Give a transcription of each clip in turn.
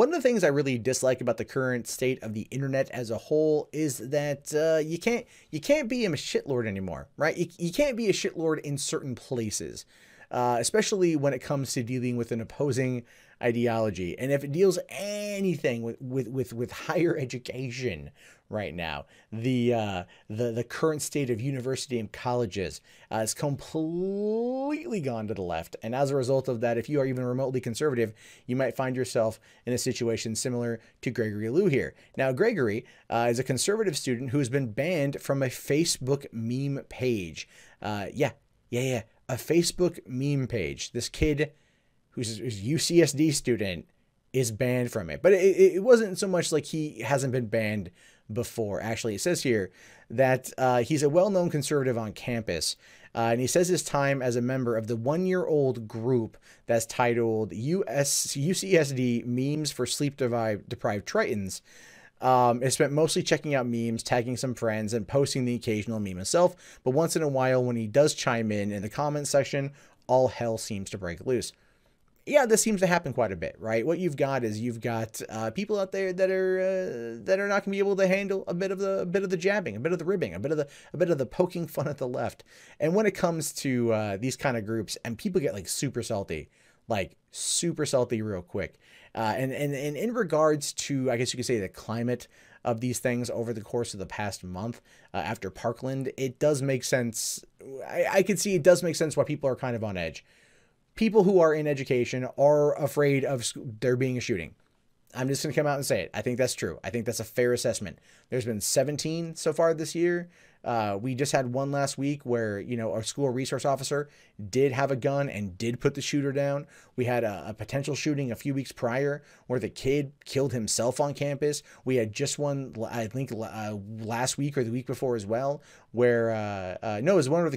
One of the things I really dislike about the current state of the internet as a whole is that you can't be a shitlord anymore, right? You can't be a shitlord in certain places, especially when it comes to dealing with an opposing ideology. And if it deals anything with higher education right now, the current state of university and colleges has completely gone to the left. And as a result of that, if you are even remotely conservative, you might find yourself in a situation similar to Gregory Lu here. Now, Gregory is a conservative student who has been banned from a Facebook meme page. A Facebook meme page. This kid who's a UCSD student is banned from it. But it wasn't so much like he hasn't been banned before. Actually, it says here that he's a well-known conservative on campus. And he says his time as a member of the one-year-old group that's titled UCSD Memes for Sleep Deprived Tritons is spent mostly checking out memes, tagging some friends, and posting the occasional meme himself. But once in a while, when he does chime in the comments section, all hell seems to break loose. Yeah, this seems to happen quite a bit, right? What you've got is people out there that are not going to be able to handle a bit of the jabbing, a bit of the ribbing, a bit of the poking fun at the left. And when it comes to these kind of groups, and people get like super salty real quick. And in regards to, I guess you could say, the climate of these things over the course of the past month after Parkland, it does make sense. I could see it does make sense why people are kind of on edge. People who are in education are afraid of there being a shooting. I'm just going to come out and say it. I think that's true. I think that's a fair assessment. There's been 17 so far this year. We just had one last week where, our school resource officer did have a gun and did put the shooter down. We had a potential shooting a few weeks prior where the kid killed himself on campus. We had just one, I think, last week or the week before as well, where, no, it was one where the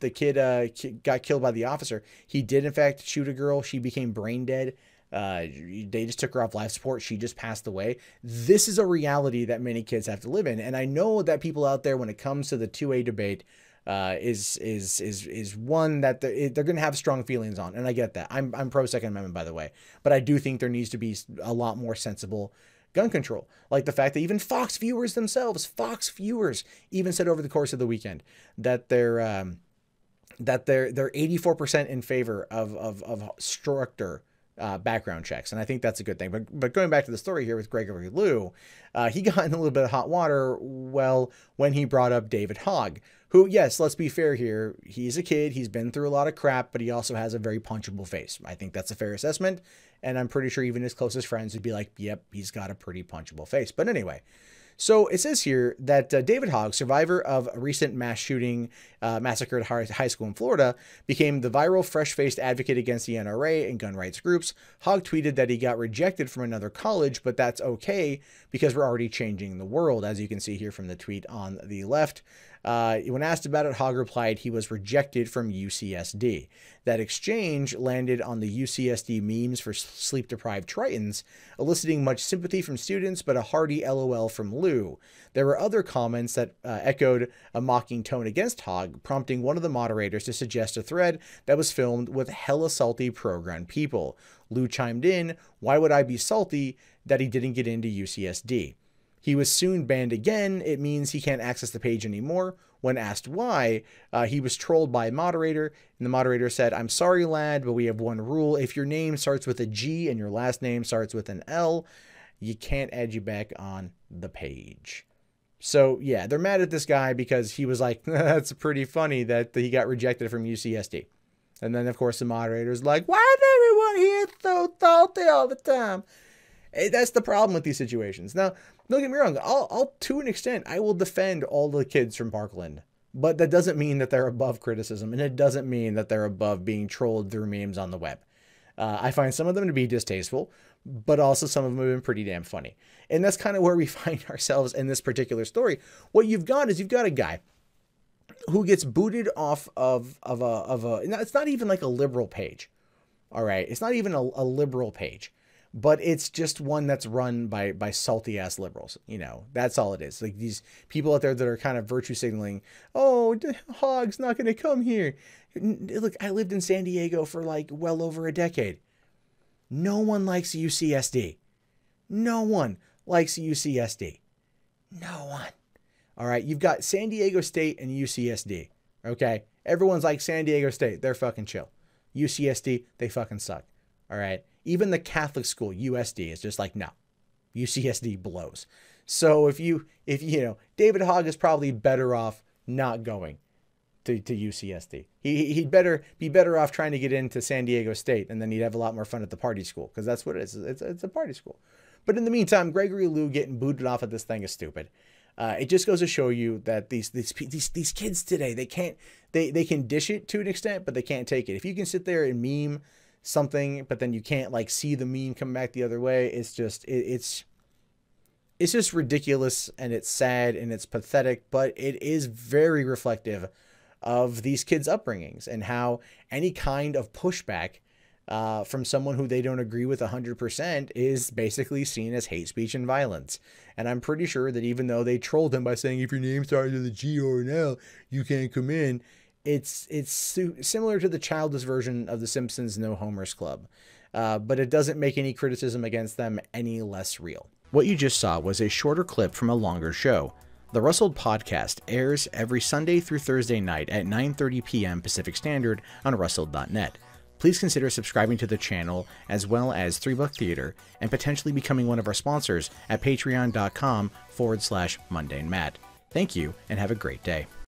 kid got killed by the officer. He did, in fact, shoot a girl. She became brain dead. They just took her off life support. She just passed away. This is a reality that many kids have to live in. And I know that people out there, when it comes to the 2A debate, is one that they're going to have strong feelings on. And I get that. I'm pro Second Amendment, by the way, but I do think there needs to be a lot more sensible gun control. Like the fact that even Fox viewers even said over the course of the weekend that they're 84% in favor of stricter background checks. And I think that's a good thing. But going back to the story here with Gregory Lu, he got in a little bit of hot water, when he brought up David Hogg, who, yes, let's be fair here. He's a kid. He's been through a lot of crap, but he also has a very punchable face. I think that's a fair assessment. And I'm pretty sure even his closest friends would be like, yep, he's got a pretty punchable face. But anyway, so it says here that David Hogg, survivor of a recent mass shooting massacre at high school in Florida, became the viral fresh-faced advocate against the NRA and gun rights groups. Hogg tweeted that he got rejected from another college, but that's okay because we're already changing the world, as you can see here from the tweet on the left. When asked about it, Hogg replied he was rejected from UCSD. That exchange landed on the UCSD Memes for Sleep Deprived Tritons, eliciting much sympathy from students, but a hearty LOL from Lu. There were other comments that echoed a mocking tone against Hogg, prompting one of the moderators to suggest a thread that was filmed with hella salty pro-gun people. Lu chimed in, "Why would I be salty that he didn't get into UCSD?" He was soon banned again. It means he can't access the page anymore. When asked why, he was trolled by a moderator, and the moderator said, "I'm sorry, lad, but we have one rule. If your name starts with a G and your last name starts with an L, you can't add you back on the page." So, yeah, they're mad at this guy because he was like, "That's pretty funny that he got rejected from UCSD." And then, of course, the moderator's like, "Why is everyone here so salty all the time?" That's the problem with these situations. Now, don't get me wrong. I'll to an extent, I will defend all the kids from Parkland, but that doesn't mean that they're above criticism, and it doesn't mean that they're above being trolled through memes on the web. I find some of them to be distasteful, but also some of them have been pretty damn funny. And that's kind of where we find ourselves in this particular story. What you've got is you've got a guy who gets booted off of a, it's not even like a liberal page. All right. It's not even a liberal page, but it's just one that's run by salty ass liberals. That's all it is. Like these people out there that are kind of virtue signaling, "Oh, Hogg's not going to come here." Look, I lived in San Diego for like well over a decade. No one likes UCSD. No one likes UCSD. No one. All right, you've got San Diego State and UCSD. Okay, everyone's like San Diego State, they're fucking chill. UCSD, they fucking suck. All right, even the Catholic school USD is just like, no, UCSD blows. So if you know, David Hogg is probably better off not going to UCSD. He'd be better off trying to get into San Diego State, and then he'd have a lot more fun at the party school, because that's what it is. It's a party school. But in the meantime, Gregory Lu getting booted off of this thing is stupid. It just goes to show you that these kids today, they can dish it to an extent, but they can't take it. If you can sit there and meme something, but then you can't like see the meme come back the other way, it's just it's just ridiculous, and it's sad and it's pathetic, but it is very reflective of these kids' upbringings and how any kind of pushback from someone who they don't agree with 100% is basically seen as hate speech and violence. And I'm pretty sure that even though they trolled him by saying, if your name starts with a G or an L, you can't come in, it's similar to the childish version of The Simpsons' No Homers Club. But it doesn't make any criticism against them any less real. What you just saw was a shorter clip from a longer show. The Rustled Podcast airs every Sunday through Thursday night at 9:30 p.m. Pacific Standard on rustled.net. Please consider subscribing to the channel as well as 3 Buck Theater and potentially becoming one of our sponsors at patreon.com/mundanematt. Thank you and have a great day.